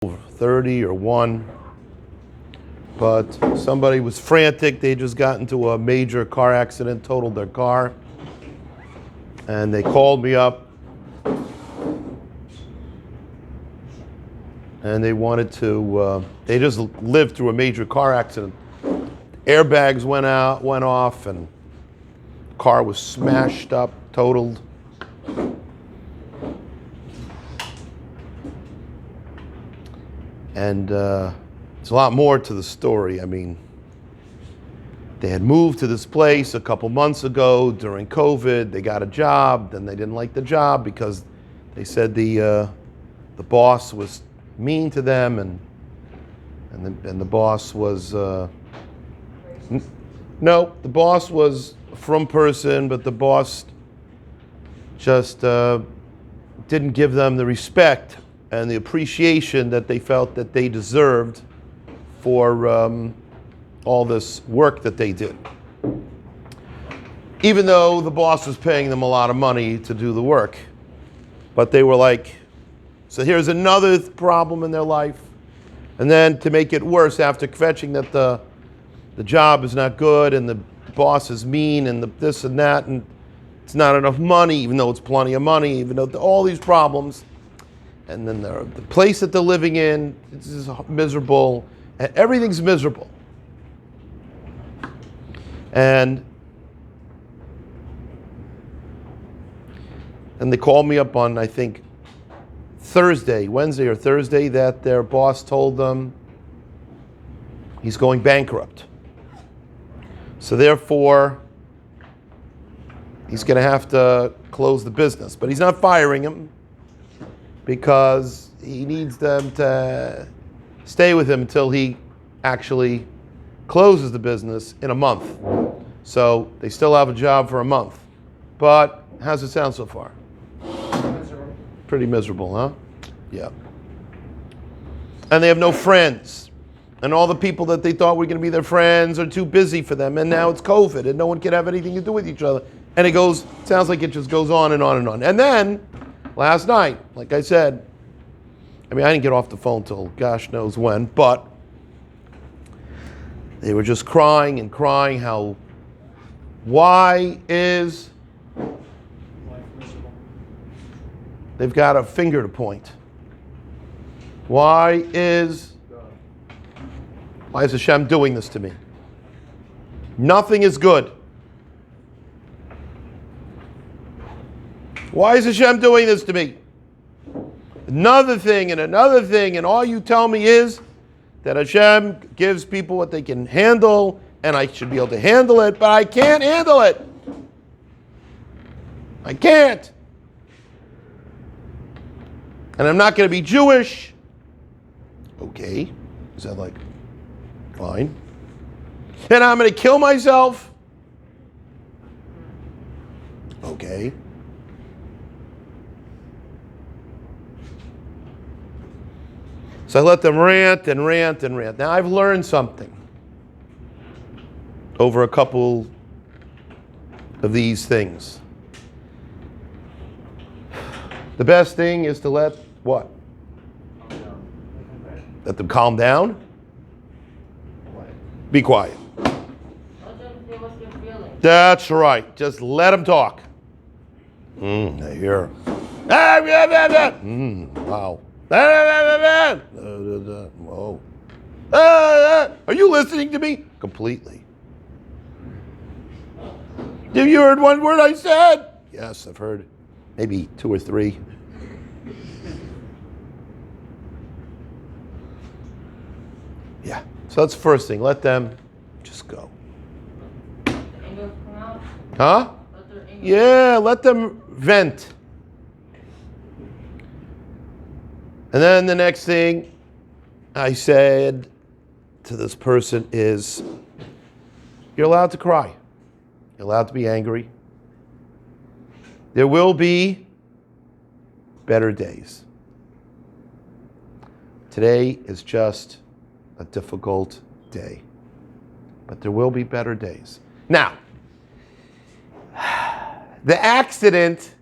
30 or 1, but somebody was frantic. They just got into a major car accident, totaled their car, and they called me up and they wanted to, they just lived through a major car accident. Airbags went off, and car was smashed up, totaled. And there's a lot more to the story. I mean, they had moved to this place a couple months ago during COVID. They got a job, then they didn't like the job because they said the boss was mean to them, and the boss was no, the boss was a frum person, but the boss just didn't give them the respect and the appreciation that they felt that they deserved for all this work that they did. Even though the boss was paying them a lot of money to do the work. But they were like, so here's another problem in their life. And then to make it worse, after kvetching that the job is not good and the boss is mean and this and that, and it's not enough money, even though it's plenty of money, even though all these problems. And then the place that they're living in is miserable. And everything's miserable. And they called me up on, I think, Wednesday or Thursday, that their boss told them he's going bankrupt. So therefore, he's going to have to close the business. But he's not firing him, because he needs them to stay with him until he actually closes the business in a month. So they still have a job for a month. But how's it sound so far? Miserable. Pretty miserable, huh? Yeah. And they have no friends. And all the people that they thought were going to be their friends are too busy for them. And now it's COVID and no one can have anything to do with each other. And sounds like it just goes on and on and on. And then, last night, like I said, I didn't get off the phone till gosh knows when, but they were just crying and crying how, why is, Life miserable. they've got a finger to point. Why is Hashem doing this to me? Nothing is good. Why is Hashem doing this to me? Another thing, and all you tell me is that Hashem gives people what they can handle, and I should be able to handle it, but I can't handle it. I can't. And I'm not going to be Jewish. Okay. Is that like, fine. And I'm going to kill myself. Okay. So I let them rant and rant and rant. Now I've learned something over a couple of these things. The best thing is to let what? Let them calm down? Be quiet. That's right. Just let them talk. I hear. Wow. Whoa. Are you listening to me? Completely. Have you heard one word I said? Yes, I've heard maybe 2 or 3. Yeah. So that's the first thing. Let them just go. Huh? Yeah, let them vent. And then the next thing I said to this person is, you're allowed to cry. You're allowed to be angry. There will be better days. Today is just a difficult day. But there will be better days. Now, the accident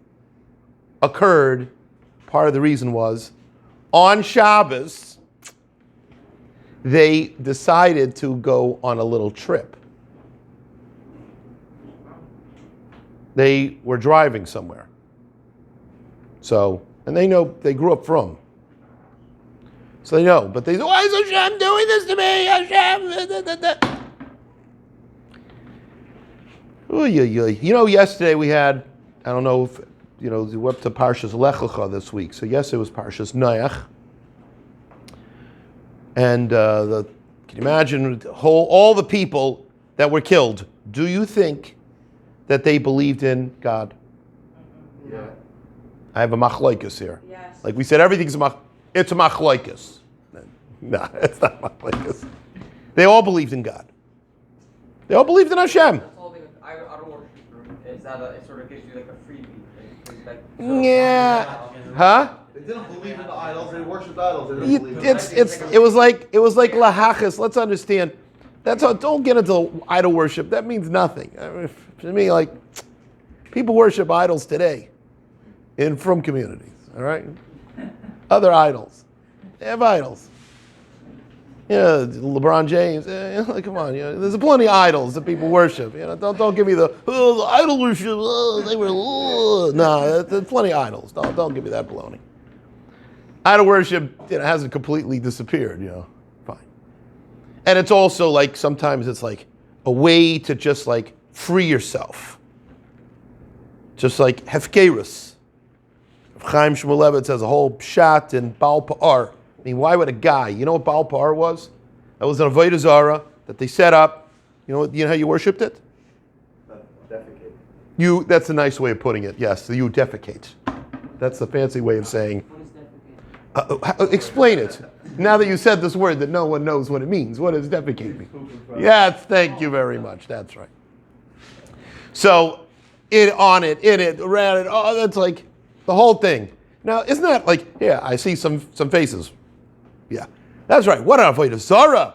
occurred, part of the reason was, on Shabbos, they decided to go on a little trip. They were driving somewhere. So, and they know, they grew up from. So they know, but they say, why is Hashem doing this to me? Hashem. You know, yesterday we had, I don't know if, we went to Parshas Lech Lecha this week. So yesterday was Parshas Noach. And can you imagine all the people that were killed? Do you think that they believed in God? Yeah. I have a machlokes here. Yes. Like we said, everything's it's a machlokes. No, it's not machlokes. They all believed in God. They all believed in Hashem. That's all thing with idol worship is that it sort of gives you like a freebie. It's like Yeah. Huh? They didn't believe in the idols. They worshipped idols. They didn't believe in It was like lahachas. Let's understand. That's how. Don't get into idol worship. That means nothing. I mean, to me, like people worship idols today in frum communities. All right, other idols. They have idols. Yeah, LeBron James. Come on, there's plenty of idols that people worship. Don't give me the idol worship. They were no. There's plenty of idols. Don't give me that baloney. Idol worship hasn't completely disappeared. Fine. And it's also like sometimes it's like a way to just like free yourself. Just like hefkerus. Chaim Shmulevitz has a whole shot in Baal Pa'ar. I mean, why would a guy? You know what Baal Pa'ar was? That was an Avodah Zarah that they set up. You know how you worshipped it? defecate. That's a nice way of putting it. Yes, you defecate. That's the fancy way of saying. What is defecate? Explain it. Now that you said this word that no one knows what it means. What does defecate mean? Yes, thank you very much. That's right. So, around it, oh, that's like the whole thing. Now, isn't that like, yeah, I see some faces. Yeah, that's right. What an Avodah Zarah.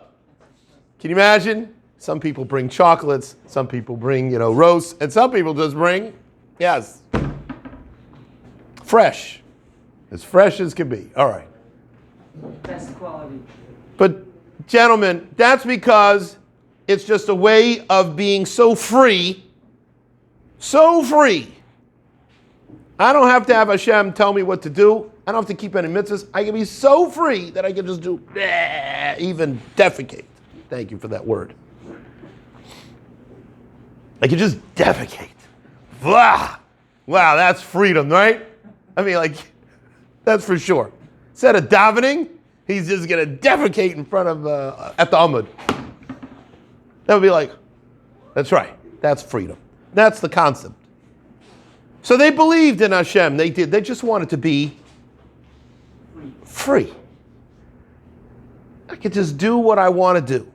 Can you imagine? Some people bring chocolates, some people bring, roasts, and some people just bring, yes, fresh. As fresh as can be. All right. Best quality. But, gentlemen, that's because it's just a way of being so free. So free. I don't have to have Hashem tell me what to do. I don't have to keep any mitzvahs. I can be so free that I can just do, even defecate. Thank you for that word. I can just defecate. Wow, that's freedom, right? I mean, that's for sure. Instead of davening, he's just going to defecate in front of, at the Amud. That would be like, that's right. That's freedom. That's the concept. So they believed in Hashem. They did. They just wanted to be free. I could just do what I want to do.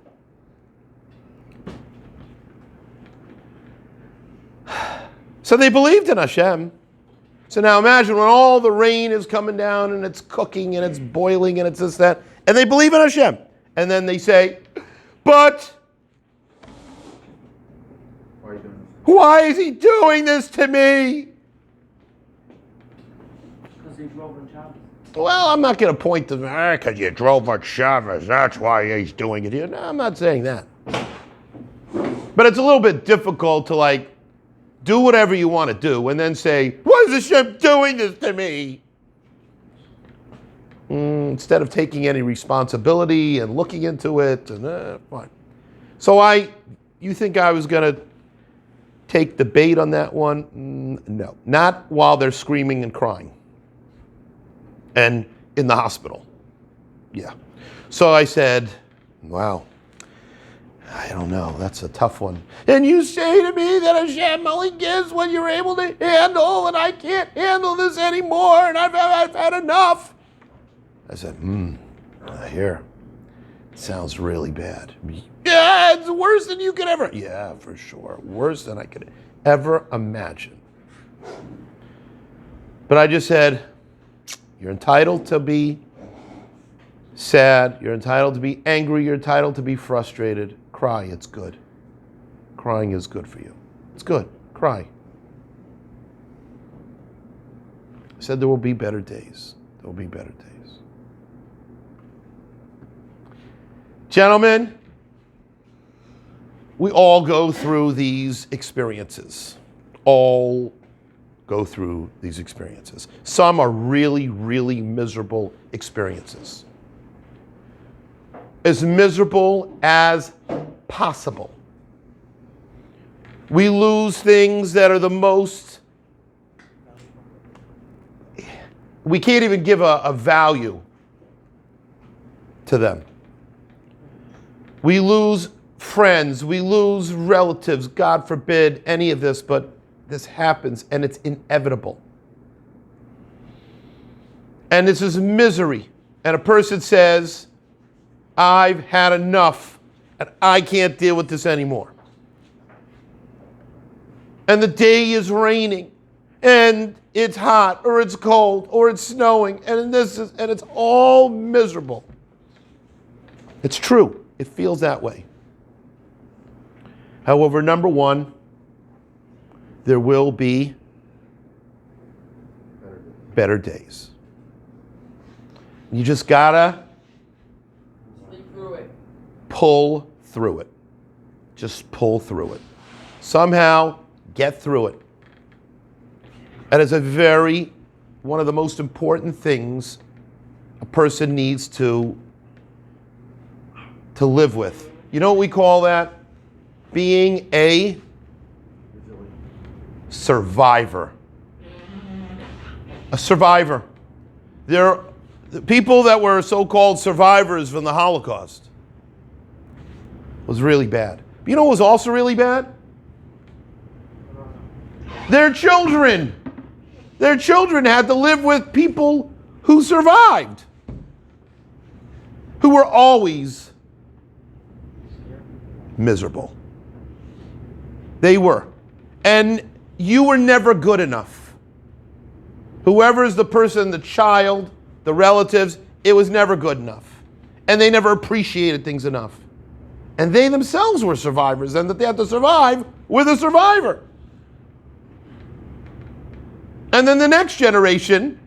So they believed in Hashem. So now imagine when all the rain is coming down and it's cooking and it's boiling and it's this, that, and they believe in Hashem. And then they say, but Why are you doing this? why is he doing this to me? Because they drove on Shabbos. Well, I'm not going to point to, because you drove on Shabbos, that's why he's doing it here. No, I'm not saying that. But it's a little bit difficult to do whatever you want to do and then say, why is Hashem doing this to me? Instead of taking any responsibility and looking into it, and fine. So you think I was going to take the bait on that one? No, not while they're screaming and crying. And in the hospital. Yeah. So I said, wow, I don't know, that's a tough one. And you say to me that Hashem only gives what you're able to handle, and I can't handle this anymore, and I've had enough. I said, I hear. It sounds really bad. Yeah, it's worse than you could ever. Yeah, for sure. Worse than I could ever imagine. But I just said, you're entitled to be sad. You're entitled to be angry. You're entitled to be frustrated. Cry. It's good. Crying is good for you. It's good. Cry. I said there will be better days. There will be better days. Gentlemen, we all go through these experiences. All go through these experiences. Some are really, really miserable experiences. As miserable as possible. We lose things that are the most, we can't even give a value to them. We lose friends, we lose relatives, God forbid any of this, but this happens and it's inevitable. And this is misery. And a person says, I've had enough and I can't deal with this anymore. And the day is raining and it's hot or it's cold or it's snowing and it's all miserable. It's true. It feels that way. However, number one, there will be better days. You just gotta Sleep through it. pull through it. Just pull through it. Somehow get through it. And it's one of the most important things a person needs to live with. You know what we call that? Being a survivor. A survivor. The people that were so-called survivors from the Holocaust was really bad. You know what was also really bad? Their children. Their children had to live with people who survived, who were always miserable. They were. And you were never good enough. Whoever is the person, the child, the relatives, it was never good enough. And they never appreciated things enough. And they themselves were survivors, and that they had to survive with a survivor. And then the next generation,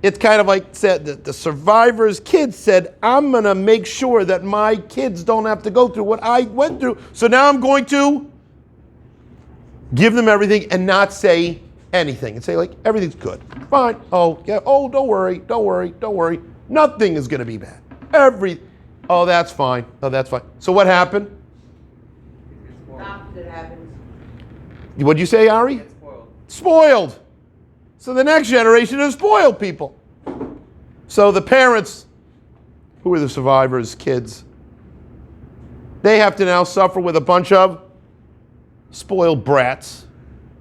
it's kind of like said that the survivor's kids said, I'm going to make sure that my kids don't have to go through what I went through. So now I'm going to give them everything and not say anything. And say, like, everything's good. Fine. Oh, yeah. Oh, don't worry. Don't worry. Don't worry. Nothing is going to be bad. Oh, that's fine. Oh, that's fine. So what happened? Opposite happens. What'd you say, Ari? Get spoiled. Spoiled. So the next generation is spoiled people. So the parents, who are the survivors' kids, they have to now suffer with a bunch of spoiled brats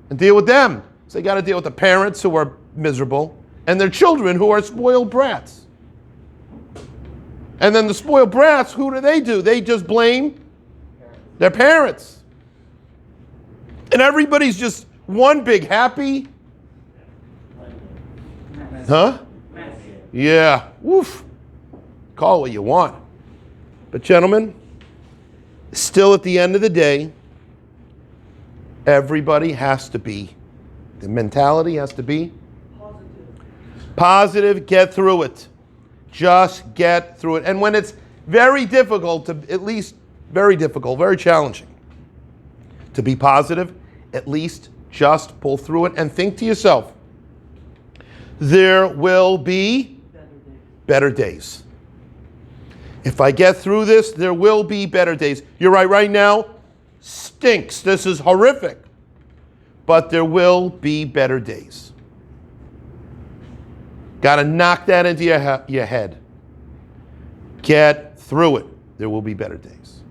and deal with them. So they got to deal with the parents who are miserable and their children who are spoiled brats. And then the spoiled brats, who do? They just blame their parents. And everybody's just one big happy. Huh? Yeah. Woof. Call it what you want. But gentlemen, still at the end of the day, everybody has to be, the mentality has to be positive, get through it. Just get through it. And when it's very difficult, very challenging to be positive, at least just pull through it and think to yourself, there will be better days. If I get through this, there will be better days. You're right now stinks. This is horrific. But there will be better days. Got to knock that into your head. Get through it. There will be better days.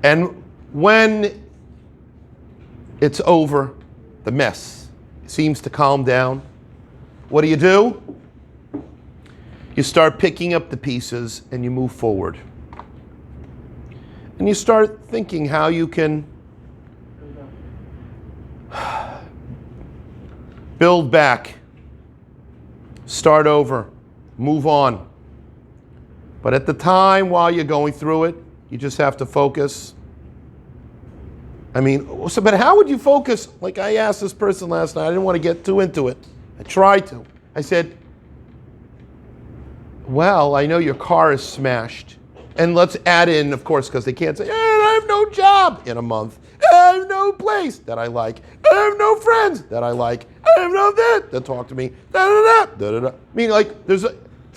And when it's over, the mess seems to calm down, what do? You start picking up the pieces and you move forward. And you start thinking how you can build back, start over, move on. But at the time while you're going through it, you just have to focus. But how would you focus? Like I asked this person last night, I didn't want to get too into it. I tried to. I said, well, I know your car is smashed. And let's add in, of course, because they can't say, I have no job in a month. I have no place that I like. I have no friends that I like. I have no that talk to me. I mean, like, it's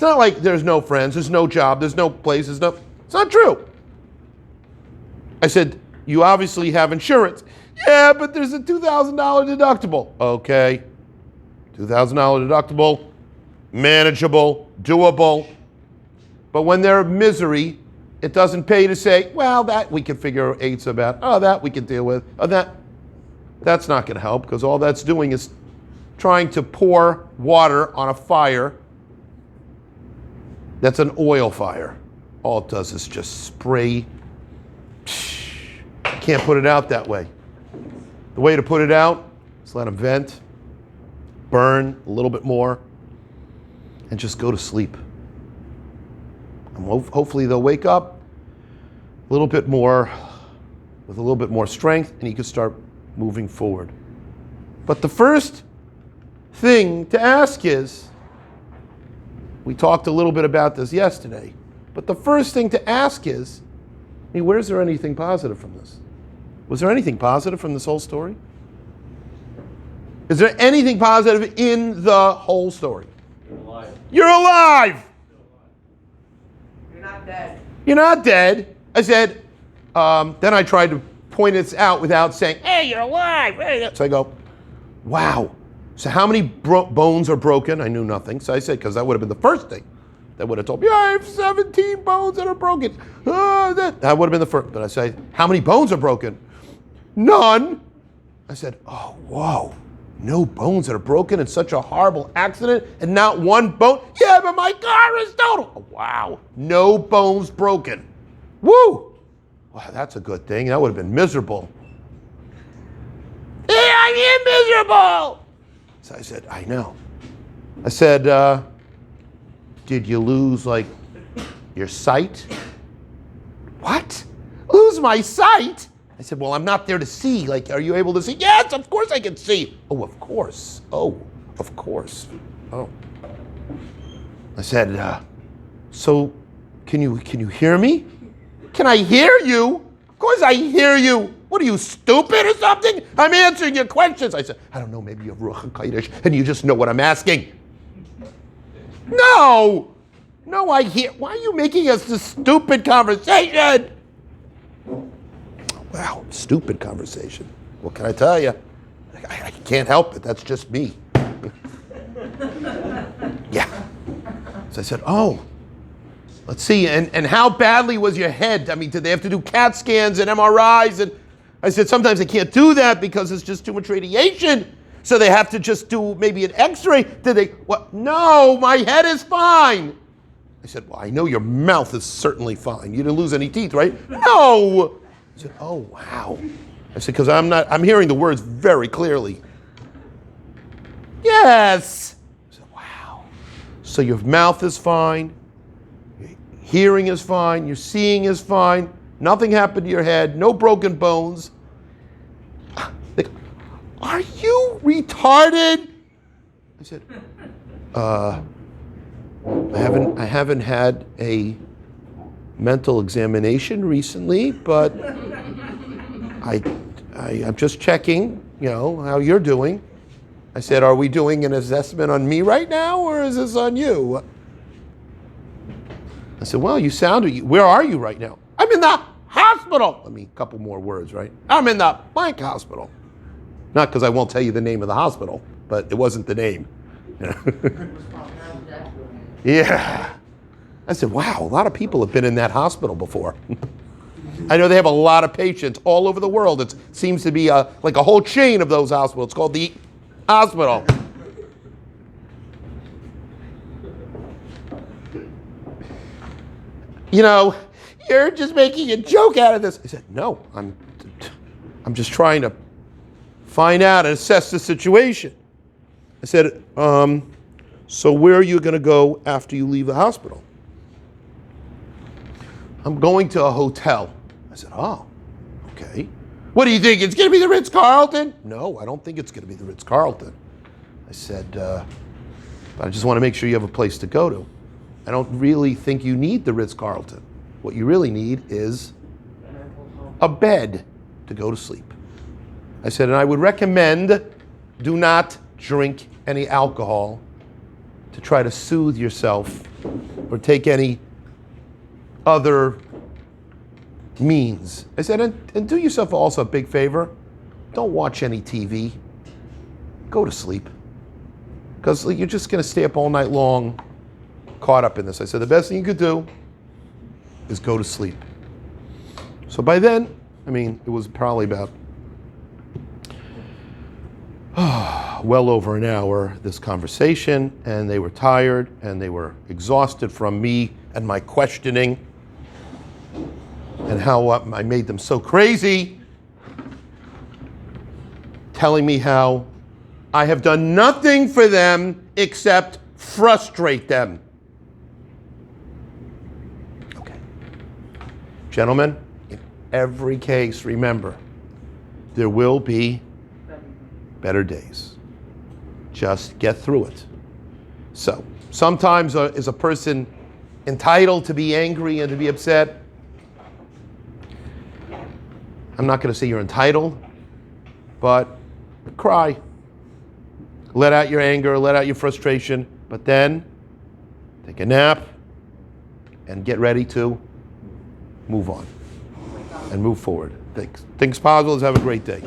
not like there's no friends, there's no job, there's no place, it's not true. I said, you obviously have insurance. Yeah, but there's a $2,000 deductible. Okay, $2,000 deductible, manageable, doable. But when they're misery, it doesn't pay to say, well, that we can figure eights about. Oh, that we can deal with. Oh, that's not going to help, because all that's doing is trying to pour water on a fire that's an oil fire. All it does is just spray. Can't put it out that way. The way to put it out is let them vent, burn a little bit more, and just go to sleep. And hopefully they'll wake up a little bit more, with a little bit more strength, and you can start moving forward. But the first thing to ask is, we talked a little bit about this yesterday, but the first thing to ask is, where's there anything positive from this? Was there anything positive from this whole story? Is there anything positive in the whole story? You're alive. You're alive! You're not dead. You're not dead. I said, then I tried to point this out without saying, hey, you're alive. Hey. So I go, wow. So how many bones are broken? I knew nothing. So I said, because that would have been the first thing. That would have told me, I have 17 bones that are broken. That would have been the first. But I said, how many bones are broken? None. I said, oh, whoa. No bones that are broken in such a horrible accident and not one bone? Yeah, but my car is total. Oh, wow. No bones broken. Woo. Wow, that's a good thing. That would have been miserable. Yeah, I am miserable. So I said, I know. I said, did you lose, like, your sight? What? Lose my sight? I said, well, I'm not there to see. Like, are you able to see? Yes, of course I can see. Oh, of course. Oh, of course. Oh. I said, so can you hear me? Can I hear you? Of course I hear you. What are you, stupid or something? I'm answering your questions. I said, I don't know, maybe you have Ruach HaKodesh and you just know what I'm asking. No, I hear. Why are you making us this stupid conversation? Wow, stupid conversation. What can I tell you? I can't help it. That's just me. Yeah. So I said, oh, let's see. And how badly was your head? I mean, did they have to do CAT scans and MRIs? And I said, sometimes they can't do that because it's just too much radiation. So they have to just do maybe an x-ray. Did they? What? No, my head is fine. I said, well, I know your mouth is certainly fine. You didn't lose any teeth, right? No. I said, oh, wow. I said, because I'm hearing the words very clearly. Yes. I said, wow. So your mouth is fine. Your hearing is fine. Your seeing is fine. Nothing happened to your head. No broken bones. Are you retarded? I said, I haven't had a mental examination recently, but I'm just checking, how you're doing. I said, are we doing an assessment on me right now, or is this on you? I said, well, where are you right now? I'm in the hospital. I mean, a couple more words, right? I'm in the blank hospital. Not because I won't tell you the name of the hospital, but it wasn't the name. Yeah. I said, wow, a lot of people have been in that hospital before. I know they have a lot of patients all over the world. It seems to be like a whole chain of those hospitals. It's called the hospital. You're just making a joke out of this. I said, no, I'm just trying to find out and assess the situation. I said, so where are you going to go after you leave the hospital? I'm going to a hotel. I said, oh, okay. What do you think? It's going to be the Ritz-Carlton? No, I don't think it's going to be the Ritz-Carlton. I said, but I just want to make sure you have a place to go to. I don't really think you need the Ritz-Carlton. What you really need is a bed to go to sleep. I said, and I would recommend do not drink any alcohol to try to soothe yourself or take any other means. I said, and do yourself also a big favor. Don't watch any TV. Go to sleep. Because you're just going to stay up all night long caught up in this. I said, the best thing you could do is go to sleep. So by then, I mean, it was probably about well over an hour, this conversation, and they were tired and they were exhausted from me and my questioning and how I made them so crazy, telling me how I have done nothing for them except frustrate them. Okay. Gentlemen, in every case, remember, there will be better days. Just get through it. So, sometimes is a person entitled to be angry and to be upset? I'm not going to say you're entitled, but cry. Let out your anger, let out your frustration, but then take a nap and get ready to move on and move forward. Think positive, have a great day.